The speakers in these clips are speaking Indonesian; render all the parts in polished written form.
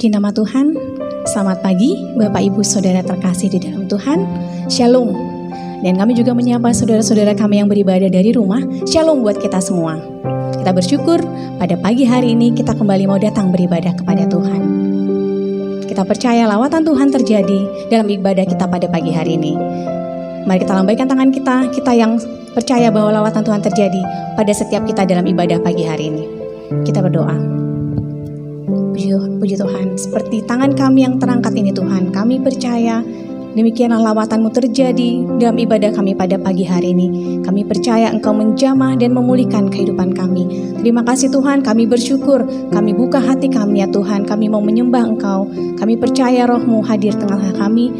Terpuji nama Tuhan. Selamat pagi Bapak Ibu Saudara terkasih di dalam Tuhan. Shalom. Dan kami juga menyapa saudara-saudara kami yang beribadah dari rumah. Shalom buat kita semua. Kita bersyukur pada pagi hari ini kita kembali mau datang beribadah kepada Tuhan. Kita percaya lawatan Tuhan terjadi dalam ibadah kita pada pagi hari ini. Mari kita lambaikan tangan kita yang percaya bahwa lawatan Tuhan terjadi pada setiap kita dalam ibadah pagi hari ini. Kita berdoa. Puji Tuhan, seperti tangan kami yang terangkat ini Tuhan, kami percaya demikianlah lawatan-Mu terjadi dalam ibadah kami pada pagi hari ini. Kami percaya Engkau menjamah dan memulihkan kehidupan kami. Terima kasih Tuhan, kami bersyukur, kami buka hati kami ya Tuhan, kami mau menyembah Engkau. Kami percaya Roh-Mu hadir tengah kami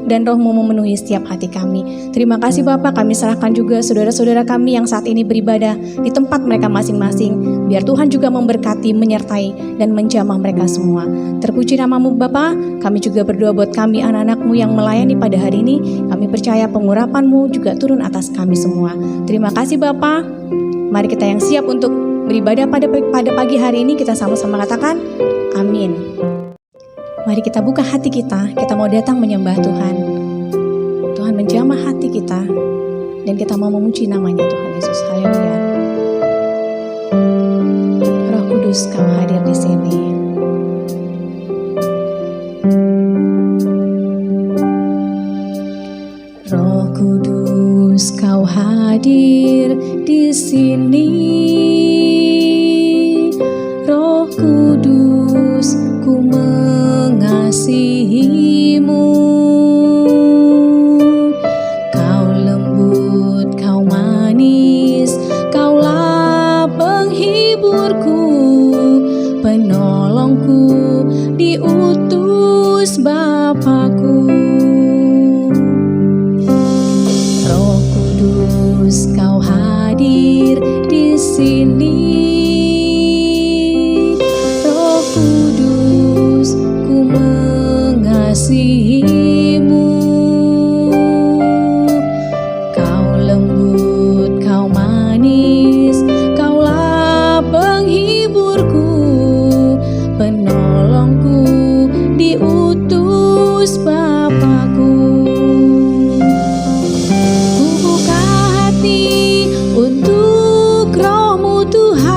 dan Roh-Mu memenuhi setiap hati kami. Terima kasih Bapak, kami serahkan juga saudara-saudara kami yang saat ini beribadah di tempat mereka masing-masing. Biar Tuhan juga memberkati, menyertai dan menjamah mereka semua. Terpuji nama-Mu Bapak, kami juga berdoa buat kami anak-anak-Mu yang melayani pada hari ini. Kami percaya pengurapan-Mu juga turun atas kami semua. Terima kasih Bapak. Mari kita yang siap untuk beribadah pada pagi hari ini, kita sama-sama katakan amin. Mari kita buka hati kita mau datang menyembah Tuhan. Tuhan menjamah hati kita dan kita mau memuji namanya Tuhan Yesus. Haleluya. Roh Kudus, Kau hadir di sini. Roh Kudus, Kau hadir di sini. Roh Kudus, ku mengasihi-Mu. Kau lembut, Kau manis, Kaulah penghiburku, penolongku, diutus Bapakku. Roh Kudus, Kau hadir di sini. Roh Kudus, ku mengasihi-Mu. Kau lembut, Kau manis, Kaulah penghiburku, penolongku, diutus Bapakku. Ku buka hati untuk Roh-Mu Tuhan.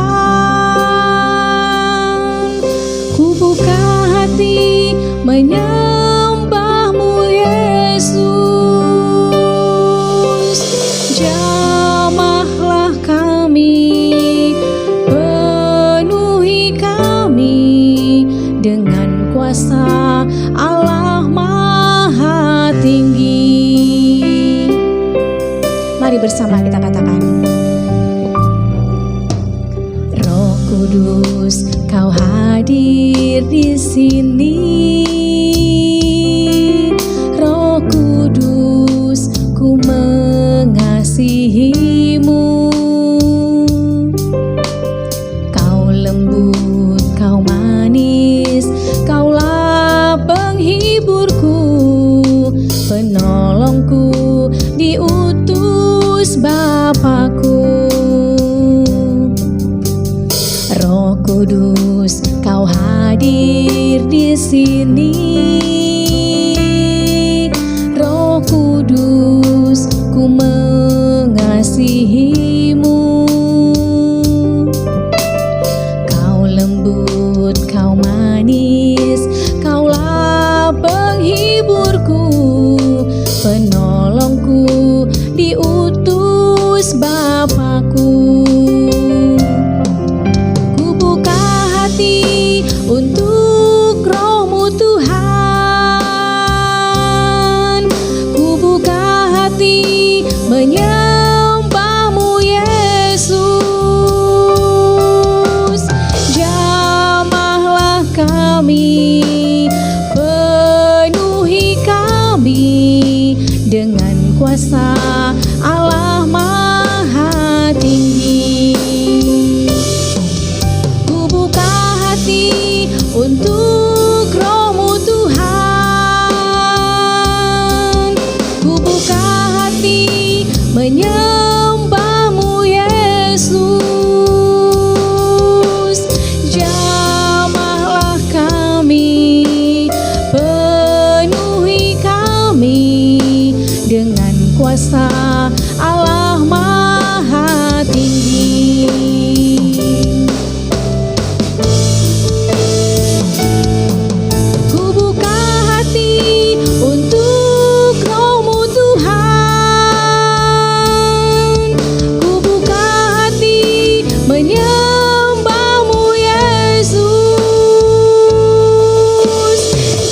Ku buka hati menyembah-Mu Yesus. Jamahlah kami, penuhi kami dengan kuasa Allah Maha Tinggi. Mari bersama kita katakan. Roh Kudus, Kau hadir di sini. Roh Kudus, ku mengasihi-Mu. Kau lembut, Kau manis, Kaulah penghiburku, penolongku, diutus Bapakku. Roh Kudus, Kau hadir di sini. Roh Kudus, ku mengasihi-Mu. Kau lembut, Kau manis, Kaulah penghiburku, penolongku, diutus Bapakku. Ku buka hati untuk Roh-Mu Tuhan. Ku buka hati menyembah-Mu Yesus. Jamahlah kami, penuhi kami dengan kuasa Allah Maha Tinggi. Ku buka hati untuk Roh-Mu Tuhan. Ku buka hati menyembah-Mu Yesus. Jamahlah kami, kuasa Allah Maha Tinggi. Ku buka hati untuk Roh-Mu Tuhan, ku buka hati menyembah-Mu Yesus.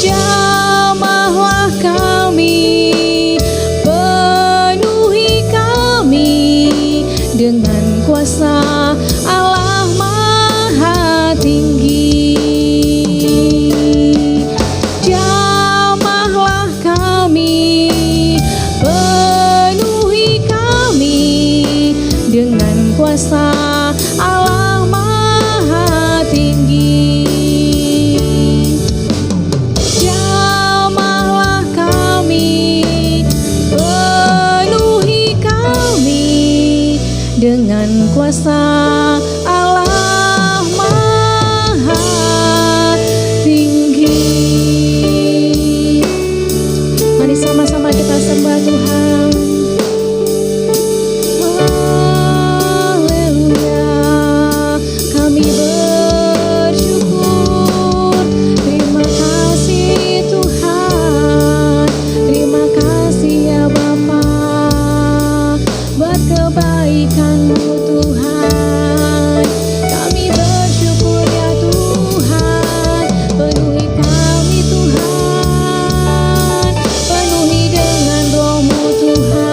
Jamahlah kami, penuhi kami dengan kuasa Allah Maha Tinggi. Jamahlah kami, penuhi kami dengan kuasa Allah Maha Tinggi. Jamahlah kami, penuhi kami dengan kuasa Allah Maha Tinggi. Mari sama-sama kita sembah Tuhan. Haleluya, kami bersyukur. Terima kasih Tuhan, terima kasih ya Bapa buat kebaikan-Mu Tuhan. Kami bersyukur ya Tuhan, penuhi kami Tuhan, penuhi dengan Roh-Mu Tuhan.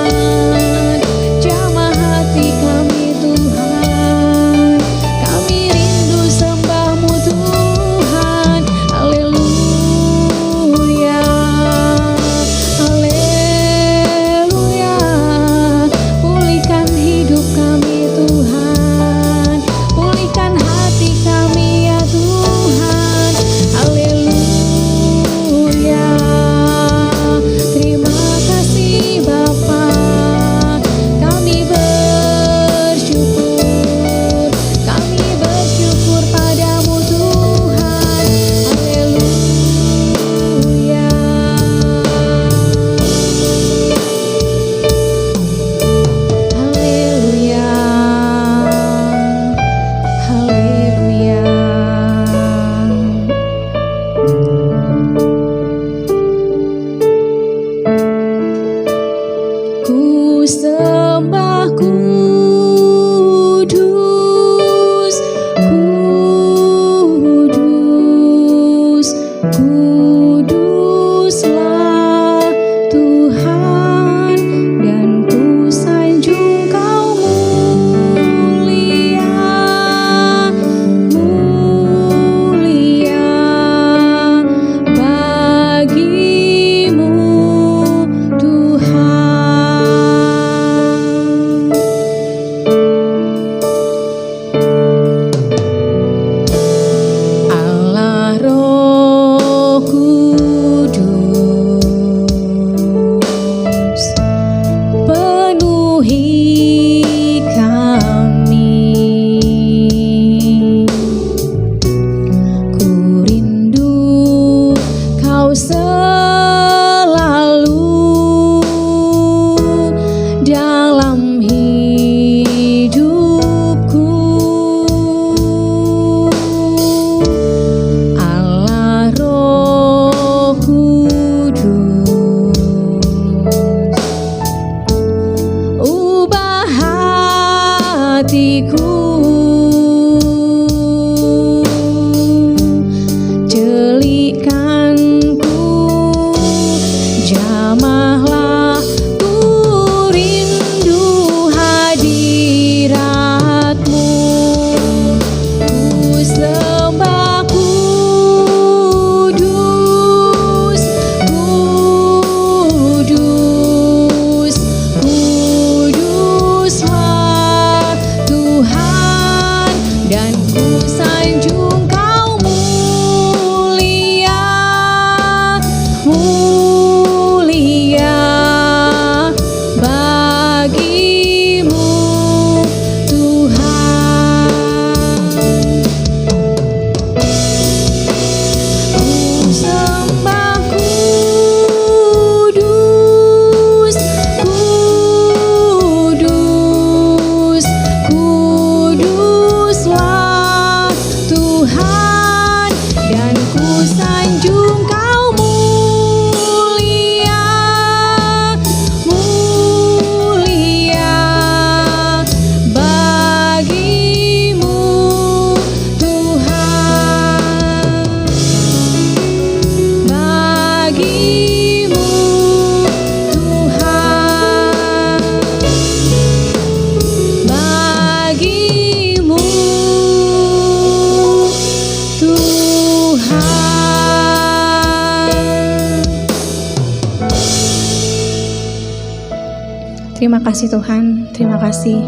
Terima kasih Tuhan, terima kasih.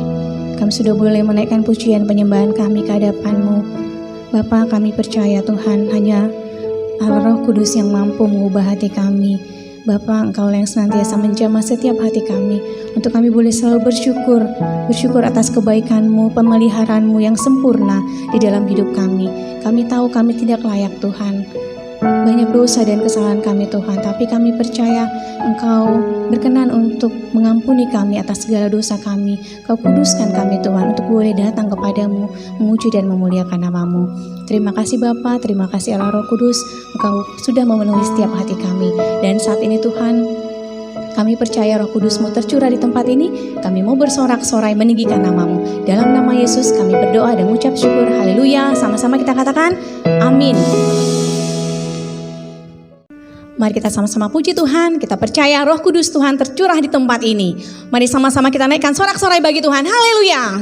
Kami sudah boleh menaikkan pujian penyembahan kami ke hadapan-Mu. Bapa, kami percaya Tuhan, hanya Allah Roh Kudus yang mampu mengubah hati kami. Bapa, Engkau yang senantiasa menjamah setiap hati kami, untuk kami boleh selalu bersyukur atas kebaikan-Mu, pemeliharaan-Mu yang sempurna di dalam hidup kami. Kami tahu kami tidak layak Tuhan, banyak dosa dan kesalahan kami Tuhan, tapi kami percaya Engkau berkenan untuk mengampuni kami atas segala dosa kami. Kau kuduskan kami Tuhan untuk boleh datang kepadamu, memuji dan memuliakan nama-Mu. Terima kasih Bapa, terima kasih Allah Roh Kudus, Engkau sudah memenuhi setiap hati kami. Dan saat ini Tuhan, kami percaya Roh Kudus-Mu tercurah di tempat ini. Kami mau bersorak-sorai meninggikan nama-Mu. Dalam nama Yesus kami berdoa dan mengucap syukur. Haleluya. Sama-sama kita katakan amin. Mari kita sama-sama puji Tuhan. Kita percaya Roh Kudus Tuhan tercurah di tempat ini. Mari sama-sama kita naikkan sorak-sorai bagi Tuhan. Haleluya.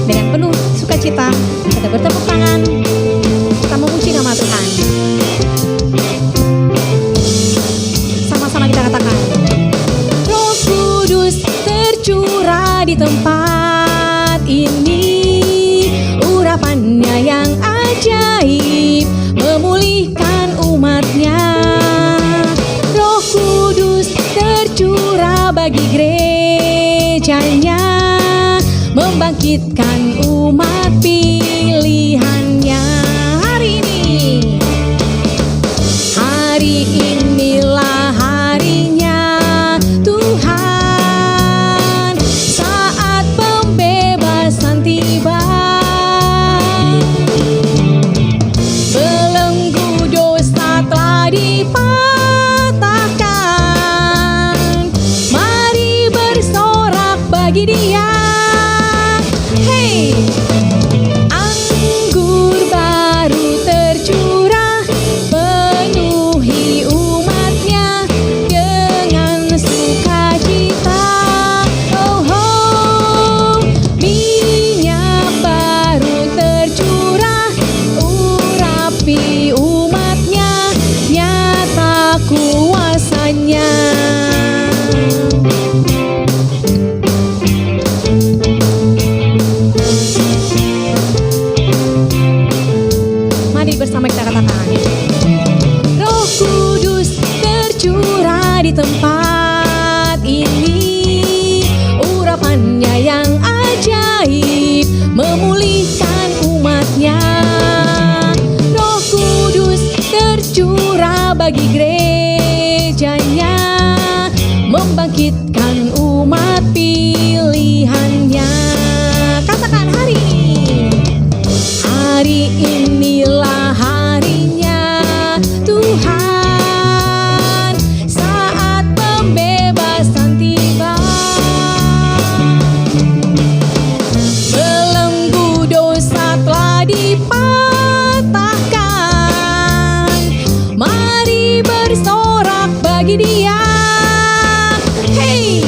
Dengan penuh sukacita kita bertepuk tangan, kita memuji nama Tuhan. Sama-sama kita katakan, Roh Kudus tercurah di tempat ini. Urapannya yang ajaib memulihkan umatnya. Roh Kudus tercurah bagi gerejanya, membangkitkan umat pilihannya. Hari inilah harinya Tuhan, saat pembebasan tiba. Belenggu dosa telah dipatahkan, mari bersorak bagi Dia. Hey, anggur baru tercurah, penuhi umatnya dengan sukacita. Oh, oh, minyak baru tercurah, urapi umatnya, nyata kuasanya. Mari bersama kita katakan, Roh Kudus tercurah di tempat ini. Urapannya yang ajaib memulihkan umatnya. Roh Kudus tercurah bagi gerejanya, membangkitkan umat pilihannya. Katakan hari inilah harinya Tuhan, saat pembebasan tiba. Belenggu dosa telah dipatahkan, mari bersorak bagi Dia. Hey,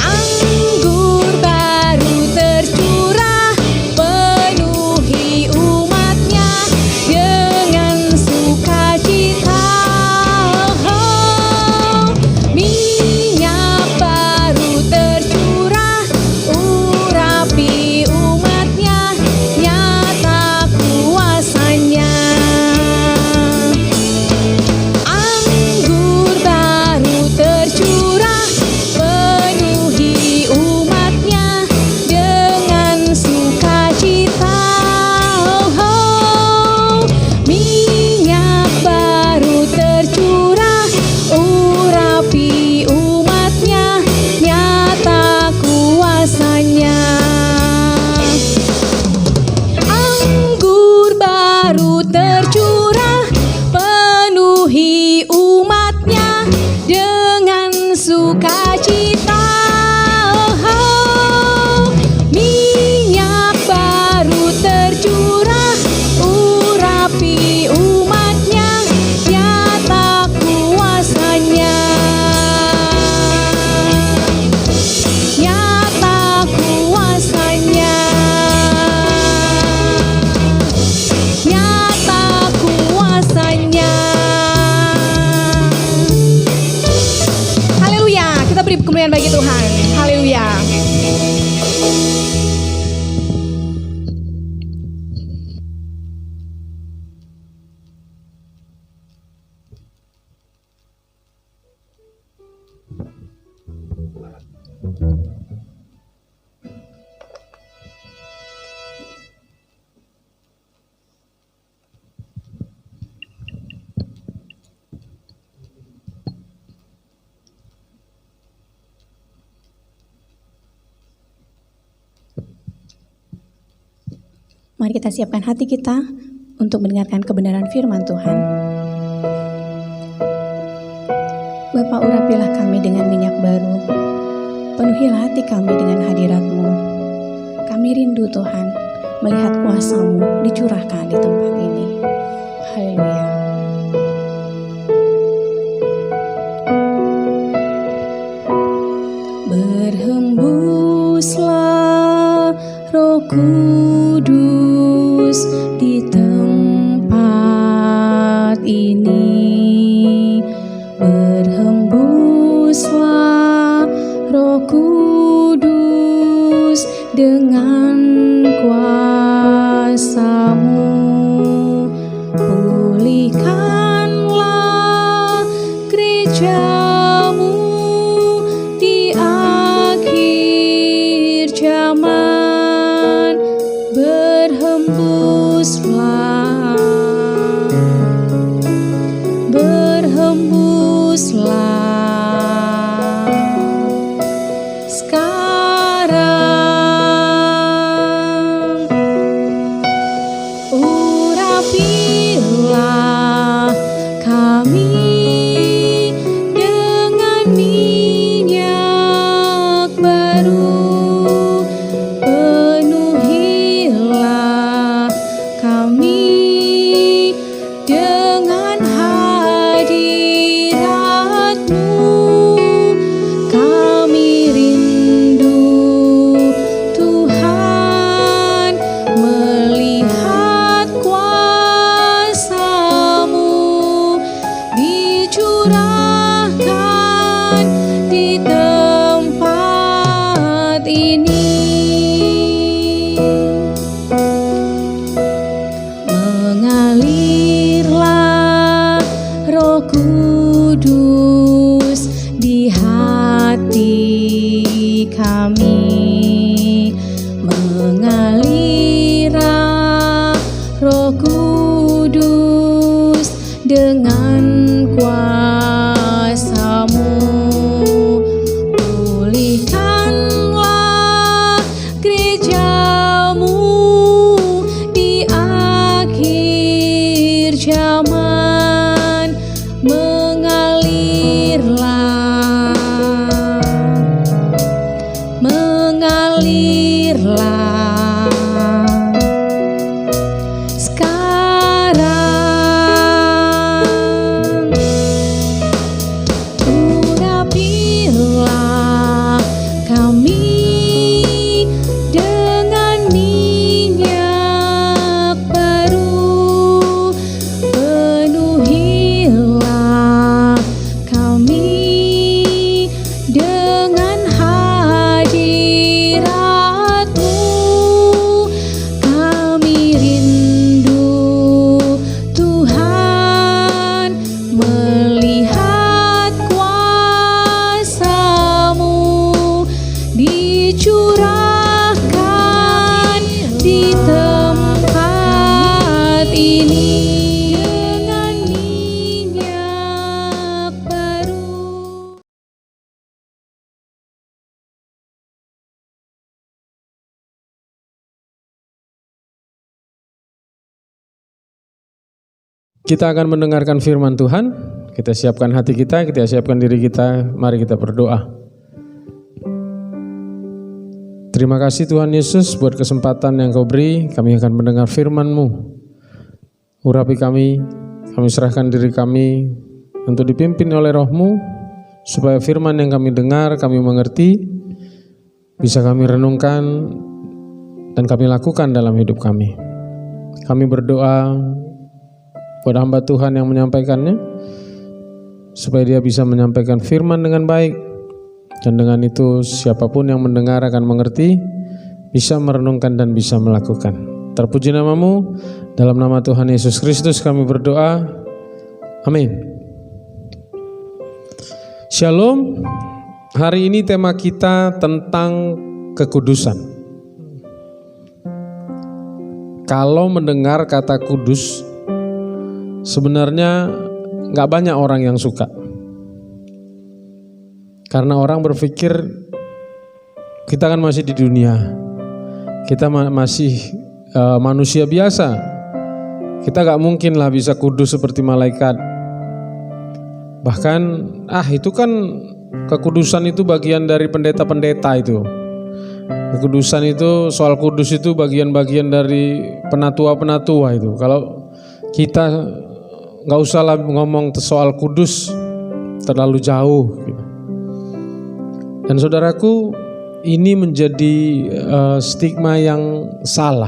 anggur baru tercurah, penuhi umatnya dengan sukacita. Oh, minyak baru tercurah, urapi umatnya, nyata kuasanya. Anggur baru tercurah, penuhi umatnya dengan sukacita. Oh, oh, minyak baru tercurah, urapi umatnya, nyata kuasanya. Anggur baru tercurah, penuhi umatnya dengan sukacita. Oh, oh, minyak baru tercurah, urapi umatnya, nyata kuasanya. Nyata kuasanya. Nyata kuasanya. kemuliaan bagi Tuhan. Haleluya. Mari kita siapkan hati kita untuk mendengarkan kebenaran firman Tuhan. Bapa, urapilah kami dengan minyak baru. Penuhilah hati kami dengan hadirat-Mu. Kami rindu Tuhan melihat kuasa-Mu dicurahkan di tempat ini. Haleluya. Berhembuslah Roh Kudus di tempat ini. Berhembuslah Roh Kudus dengan kuasa-Mu. Pulihkanlah gereja-Mu di akhir zaman. Berhembuslah, berhembuslah sekarang. Urapilah kami dengan minyak baru. Penuhilah kami dengan hadirat-Mu. Kami rindu Tuhan melihat kuasa-Mu dicurahkan di tempat ini. Mengalirlah Roh Kudus di hati kami. Mengalirlah Roh Kudus dengan kuasa-Mu. Pulihkanlah gereja-Mu di akhir zaman. Mengalirlah, mengalirlah sekarang. Urapilah kami dengan minyak baru. Penuhilah kami dengan hadirat-Mu. Kami rindu Tuhan melihat kuasa-Mu dicurahkan di tempat ini dengan minyak baru. Kita akan mendengarkan firman Tuhan. Kita siapkan hati kita siapkan diri kita. Mari kita berdoa. Terima kasih Tuhan Yesus buat kesempatan yang Kau beri. Kami akan mendengar firman-Mu. Urapi kami serahkan diri kami untuk dipimpin oleh Roh-Mu, supaya firman yang kami dengar, kami mengerti, bisa kami renungkan, dan kami lakukan dalam hidup kami. Kami berdoa buat hamba Tuhan yang menyampaikannya, supaya dia bisa menyampaikan firman dengan baik, Dan dengan itu siapapun yang mendengar akan mengerti, bisa merenungkan dan bisa melakukan. Terpuji namamu, dalam nama Tuhan Yesus Kristus kami berdoa. Amin. Shalom. Hari ini tema kita tentang kekudusan. Kalau mendengar kata kudus, sebenarnya gak banyak orang yang suka. Karena orang berpikir kita kan masih di dunia, kita masih manusia biasa, kita gak mungkin lah bisa kudus seperti malaikat. Bahkan itu kan kekudusan itu bagian dari pendeta-pendeta itu. Kekudusan itu, soal kudus itu bagian-bagian dari penatua-penatua itu. Kalau kita gak usah lah ngomong soal kudus, terlalu jauh gitu. Dan saudaraku, ini menjadi stigma yang salah.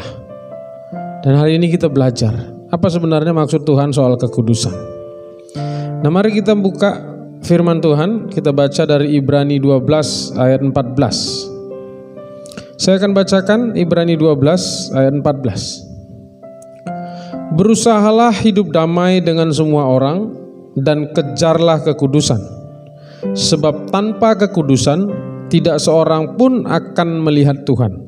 Dan hari ini kita belajar apa sebenarnya maksud Tuhan soal kekudusan. Nah, mari kita buka firman Tuhan. Kita baca dari Ibrani 12 ayat 14. Saya akan bacakan Ibrani 12 ayat 14. Berusahalah hidup damai dengan semua orang dan kejarlah kekudusan. Sebab tanpa kekudusan tidak seorang pun akan melihat Tuhan.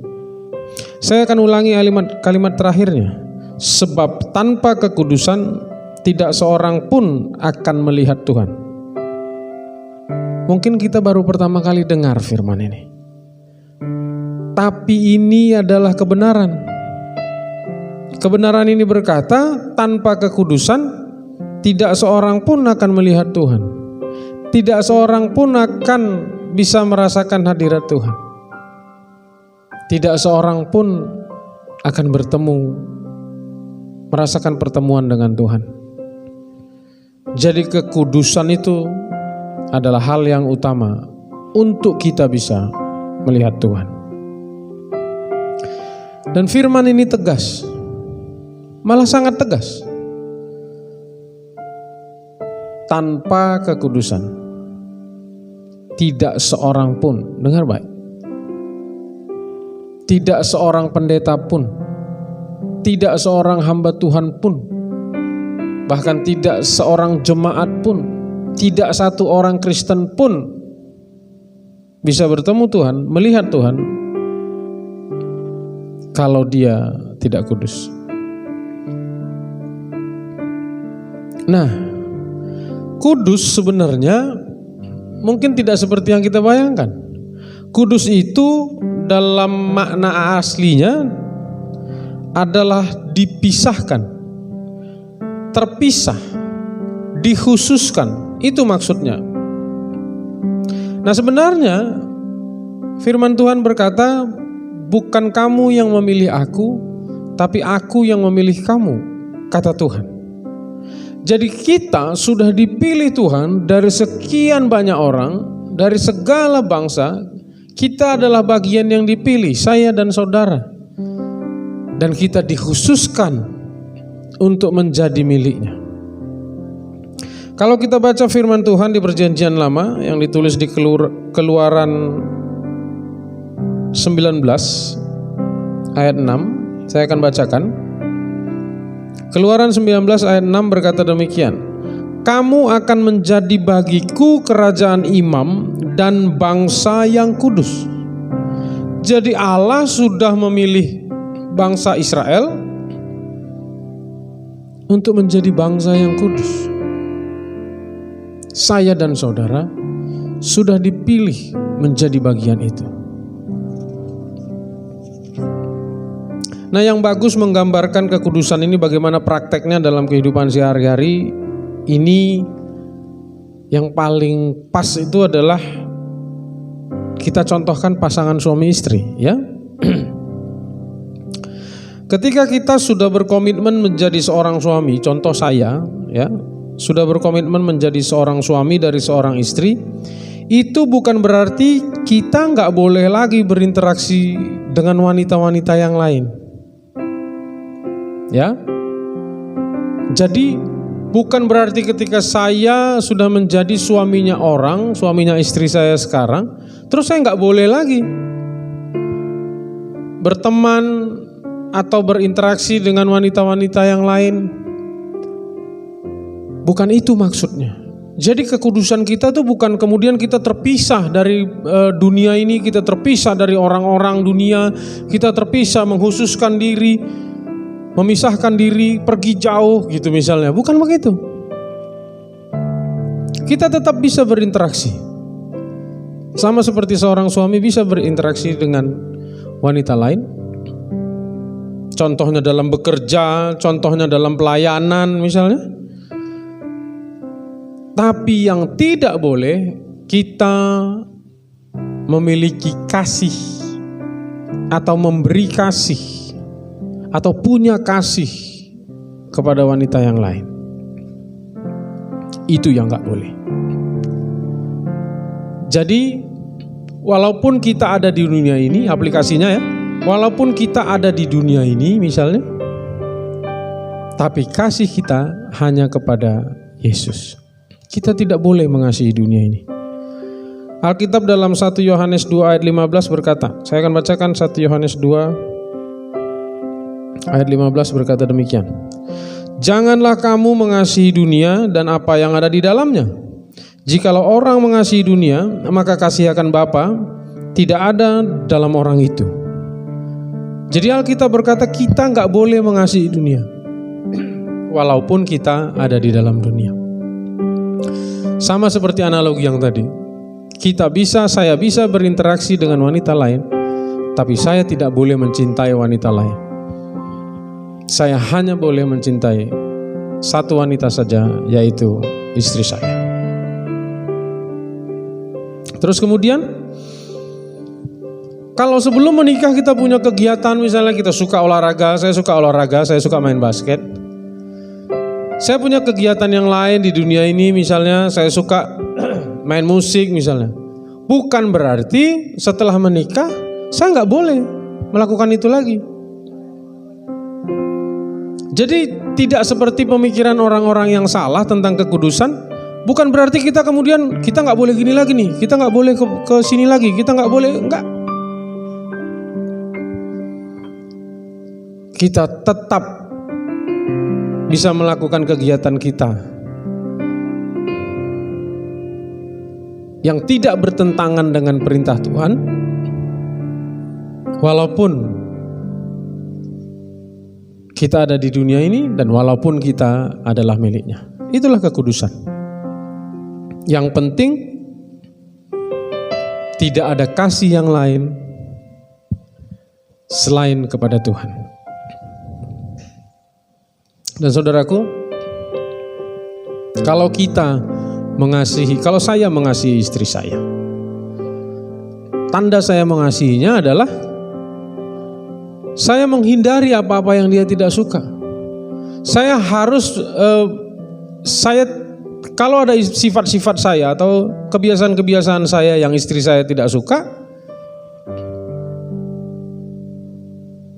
Saya akan ulangi kalimat terakhirnya. Sebab tanpa kekudusan tidak seorang pun akan melihat Tuhan. Mungkin kita baru pertama kali dengar firman ini. Tapi ini adalah kebenaran. Kebenaran ini berkata, tanpa kekudusan tidak seorang pun akan melihat Tuhan. Tidak seorang pun akan bisa merasakan hadirat Tuhan. Tidak seorang pun akan bertemu, merasakan pertemuan dengan Tuhan. Jadi kekudusan itu adalah hal yang utama untuk kita bisa melihat Tuhan. Dan firman ini tegas, malah sangat tegas. Tanpa kekudusan tidak seorang pun, dengar baik, tidak seorang pendeta pun, tidak seorang hamba Tuhan pun, bahkan tidak seorang jemaat pun, tidak satu orang Kristen pun bisa bertemu Tuhan, melihat Tuhan, kalau dia tidak kudus. Nah, kudus sebenarnya mungkin tidak seperti yang kita bayangkan. Kudus itu dalam makna aslinya adalah dipisahkan, terpisah, dikhususkan. Itu maksudnya. Nah, sebenarnya firman Tuhan berkata, bukan kamu yang memilih aku, tapi aku yang memilih kamu, kata Tuhan. Jadi kita sudah dipilih Tuhan dari sekian banyak orang, dari segala bangsa. Kita adalah bagian yang dipilih, saya dan saudara. Dan kita dikhususkan untuk menjadi miliknya. Kalau kita baca firman Tuhan di Perjanjian Lama yang ditulis di Keluaran 19 ayat 6, saya akan bacakan. Keluaran 19 ayat 6 berkata demikian. Kamu akan menjadi bagiku kerajaan imam dan bangsa yang kudus. Jadi Allah sudah memilih bangsa Israel untuk menjadi bangsa yang kudus. Saya dan saudara sudah dipilih menjadi bagian itu. Nah, yang bagus menggambarkan kekudusan ini bagaimana prakteknya dalam kehidupan sehari-hari. Ini yang paling pas itu adalah kita contohkan pasangan suami istri, ya. Ketika kita sudah berkomitmen menjadi seorang suami, contoh saya, ya, sudah berkomitmen menjadi seorang suami dari seorang istri, itu bukan berarti kita nggak boleh lagi berinteraksi dengan wanita-wanita yang lain. Ya, jadi Bukan berarti ketika saya sudah menjadi suaminya orang, suaminya istri saya sekarang, terus saya nggak boleh lagi berteman atau berinteraksi dengan wanita-wanita yang lain. Bukan itu maksudnya. Jadi kekudusan kita tuh bukan kemudian kita terpisah dari dunia ini, kita terpisah dari orang-orang dunia, kita terpisah, menghususkan diri, memisahkan diri, pergi jauh gitu misalnya. Bukan begitu. Kita tetap bisa berinteraksi. Sama seperti seorang suami bisa berinteraksi dengan wanita lain. Contohnya dalam bekerja, contohnya dalam pelayanan misalnya. Tapi yang tidak boleh, kita memiliki kasih atau memberi kasih atau punya kasih kepada wanita yang lain. Itu yang gak boleh. Jadi walaupun kita ada di dunia ini, aplikasinya ya, walaupun kita ada di dunia ini misalnya, tapi kasih kita hanya kepada Yesus. Kita tidak boleh mengasihi dunia ini. Alkitab dalam 1 Yohanes 2 ayat 15 berkata, saya akan bacakan 1 Yohanes 2 ayat 15 berkata demikian. Janganlah kamu mengasihi dunia dan apa yang ada di dalamnya. Jikalau orang mengasihi dunia, maka kasih akan Bapa tidak ada dalam orang itu. Jadi Alkitab berkata kita nggak boleh mengasihi dunia, walaupun kita ada di dalam dunia. Sama seperti analogi yang tadi, saya bisa berinteraksi dengan wanita lain, tapi saya tidak boleh mencintai wanita lain. Saya hanya boleh mencintai satu wanita saja, yaitu istri saya. Terus kemudian, kalau sebelum menikah kita punya kegiatan, misalnya kita suka olahraga, saya suka main basket. Saya punya kegiatan yang lain di dunia ini, misalnya saya suka main musik misalnya. Bukan berarti setelah menikah saya nggak boleh melakukan itu lagi. Jadi tidak seperti pemikiran orang-orang yang salah tentang kekudusan. Bukan berarti kita kemudian kita nggak boleh gini lagi nih, kita nggak boleh ke sini lagi, kita nggak boleh, enggak. Kita tetap bisa melakukan kegiatan kita yang tidak bertentangan dengan perintah Tuhan, walaupun kita ada di dunia ini dan walaupun kita adalah miliknya. Itulah kekudusan. Yang penting tidak ada kasih yang lain selain kepada Tuhan. Dan saudaraku, kalau saya mengasihi istri saya, tanda saya mengasihinya adalah saya menghindari apa-apa yang dia tidak suka. Kalau ada sifat-sifat saya atau kebiasaan-kebiasaan saya yang istri saya tidak suka,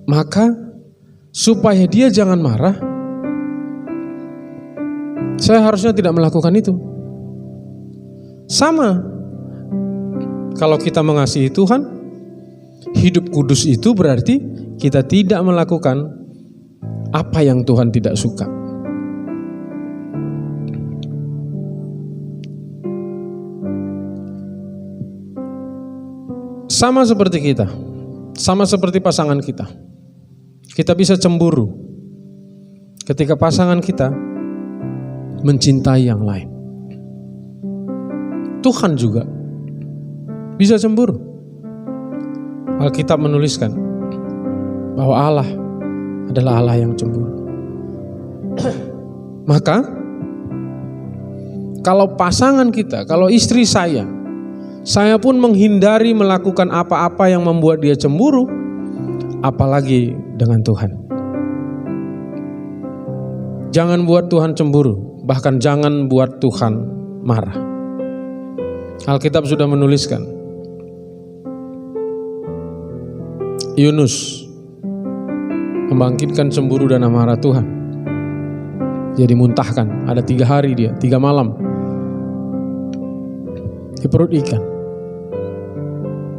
maka supaya dia jangan marah, saya harusnya tidak melakukan itu. Sama, kalau kita mengasihi Tuhan, hidup kudus itu berarti kita tidak melakukan apa yang Tuhan tidak suka. Sama seperti kita, sama seperti pasangan kita. Kita bisa cemburu ketika pasangan kita mencintai yang lain. Tuhan juga bisa cemburu. Alkitab menuliskan bahwa Allah adalah Allah yang cemburu. Maka kalau pasangan kita, kalau istri saya pun menghindari melakukan apa-apa yang membuat dia cemburu, apalagi dengan Tuhan. Jangan buat Tuhan cemburu, bahkan jangan buat Tuhan marah. Alkitab sudah menuliskan, Yunus membangkitkan cemburu dan amarah Tuhan. Dia dimuntahkan, ada 3 hari dia, 3 malam di perut ikan.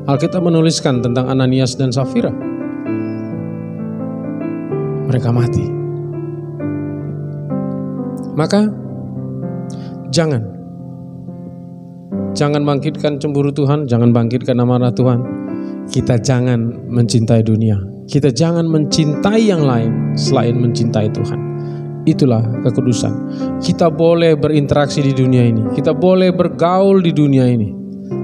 Alkitab menuliskan tentang Ananias dan Safira. Mereka mati. Maka jangan bangkitkan cemburu Tuhan, jangan bangkitkan amarah Tuhan. Kita jangan mencintai dunia. Kita jangan mencintai yang lain selain mencintai Tuhan. Itulah kekudusan. Kita boleh berinteraksi di dunia ini, kita boleh bergaul di dunia ini,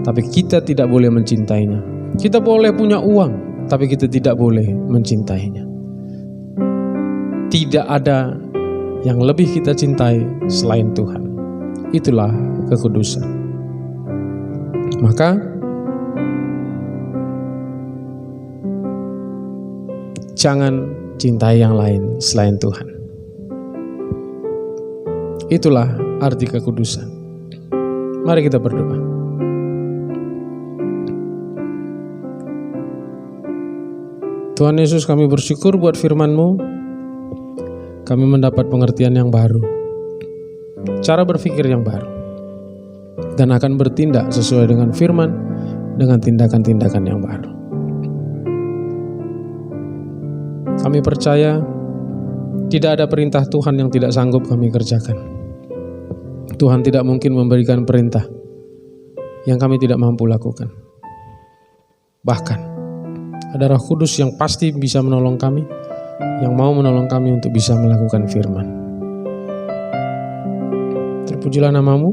tapi kita tidak boleh mencintainya. Kita boleh punya uang, tapi kita tidak boleh mencintainya. Tidak ada yang lebih kita cintai selain Tuhan. Itulah kekudusan. Maka jangan cintai yang lain selain Tuhan. Itulah arti kekudusan. Mari kita berdoa. Tuhan Yesus, kami bersyukur buat firman-Mu. Kami mendapat pengertian yang baru, cara berpikir yang baru, dan akan bertindak sesuai dengan firman, dengan tindakan-tindakan yang baru. Kami percaya tidak ada perintah Tuhan yang tidak sanggup kami kerjakan. Tuhan tidak mungkin memberikan perintah yang kami tidak mampu lakukan. Bahkan ada Roh Kudus yang pasti bisa menolong kami, yang mau menolong kami untuk bisa melakukan firman. Terpujilah nama-Mu.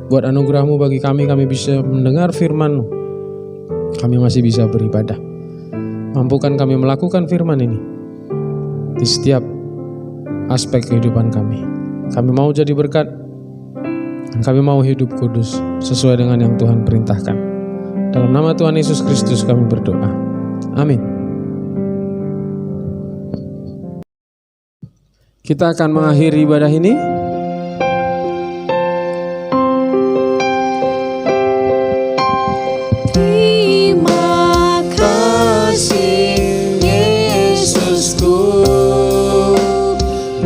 Buat anugerah-Mu bagi kami bisa mendengar firman-Mu. Kami masih bisa beribadah. Mampukan kami melakukan firman ini di setiap aspek kehidupan kami. Kami mau jadi berkat, dan kami mau hidup kudus sesuai dengan yang Tuhan perintahkan. Dalam nama Tuhan Yesus Kristus kami berdoa. Amin. Kita akan mengakhiri ibadah ini. Terima kasih Yesusku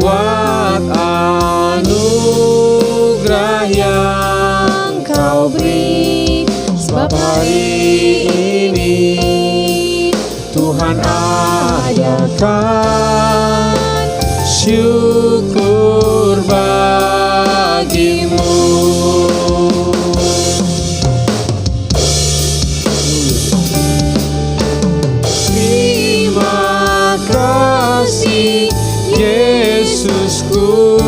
buat anugerah yang Kau beri. Sebab hari ini Tuhan adakan syukur bagimu. Terima kasih Yesusku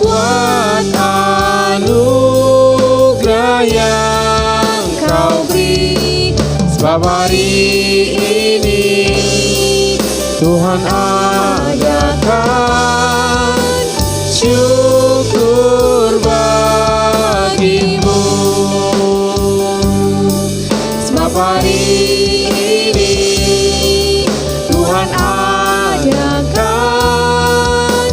buat anugerah yang Kau beri. Sebab hari ini Tuhan adakan syukur bagimu. Sebab hari ini Tuhan adakan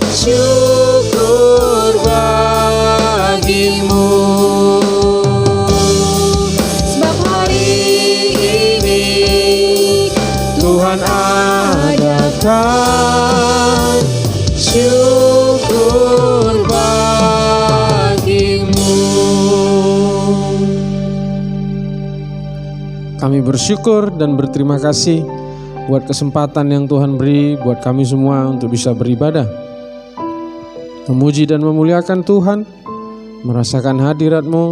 syukur bagimu. Sebab hari ini Tuhan adakan syukur bagimu. Kami bersyukur dan berterima kasih buat kesempatan yang Tuhan beri buat kami semua untuk bisa beribadah, memuji dan memuliakan Tuhan, merasakan hadirat-Mu,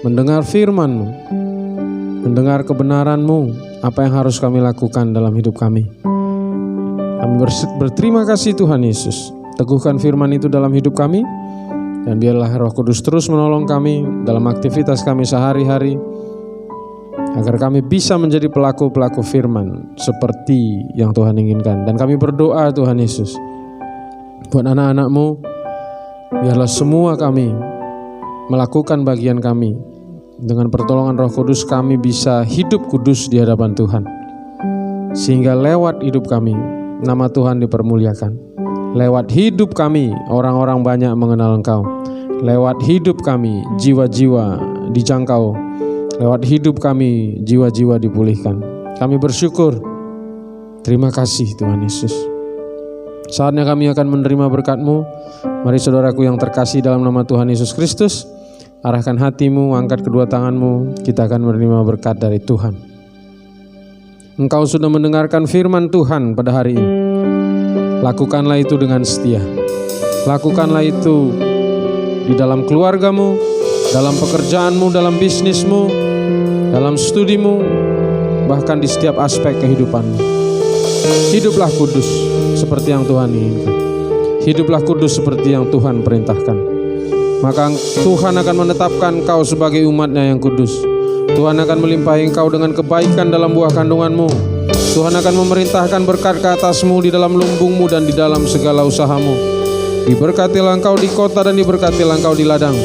mendengar firman-Mu, mendengar kebenaran-Mu, apa yang harus kami lakukan dalam hidup kami. Kami berterima kasih Tuhan Yesus. Teguhkan firman itu dalam hidup kami, dan biarlah Roh Kudus terus menolong kami dalam aktivitas kami sehari-hari, agar kami bisa menjadi pelaku-pelaku firman seperti yang Tuhan inginkan. Dan kami berdoa Tuhan Yesus, buat anak-anak-Mu, biarlah semua kami melakukan bagian kami. Dengan pertolongan Roh Kudus kami bisa hidup kudus di hadapan Tuhan, sehingga lewat hidup kami nama Tuhan dipermuliakan. Lewat hidup kami orang-orang banyak mengenal Engkau. Lewat hidup kami jiwa-jiwa dijangkau. Lewat hidup kami jiwa-jiwa dipulihkan. Kami bersyukur Terima kasih Tuhan Yesus. Saatnya kami akan menerima berkat-Mu. Mari saudaraku yang terkasih dalam nama Tuhan Yesus Kristus, arahkan hatimu, angkat kedua tanganmu, kita akan menerima berkat dari Tuhan. Engkau sudah mendengarkan firman Tuhan pada hari ini. Lakukanlah itu dengan setia. Lakukanlah itu di dalam keluargamu, dalam pekerjaanmu, dalam bisnismu, dalam studimu, bahkan di setiap aspek kehidupanmu. Hiduplah kudus seperti yang Tuhan inginkan. Hiduplah kudus seperti yang Tuhan perintahkan. Maka Tuhan akan menetapkan kau sebagai umat-Nya yang kudus. Tuhan akan melimpahi engkau dengan kebaikan dalam buah kandunganmu. Tuhan akan memerintahkan berkat ke atasmu di dalam lumbungmu dan di dalam segala usahamu. Diberkatilah engkau di kota dan diberkatilah engkau di ladang.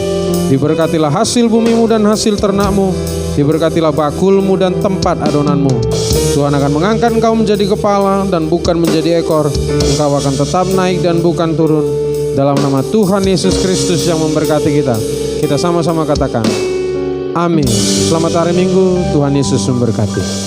Diberkatilah hasil bumimu dan hasil ternakmu. Diberkatilah bakulmu dan tempat adonanmu. Tuhan akan mengangkat engkau menjadi kepala dan bukan menjadi ekor. Engkau akan tetap naik dan bukan turun. Dalam nama Tuhan Yesus Kristus yang memberkati kita. Kita sama-sama katakan, amin. Selamat hari Minggu, Tuhan Yesus memberkati.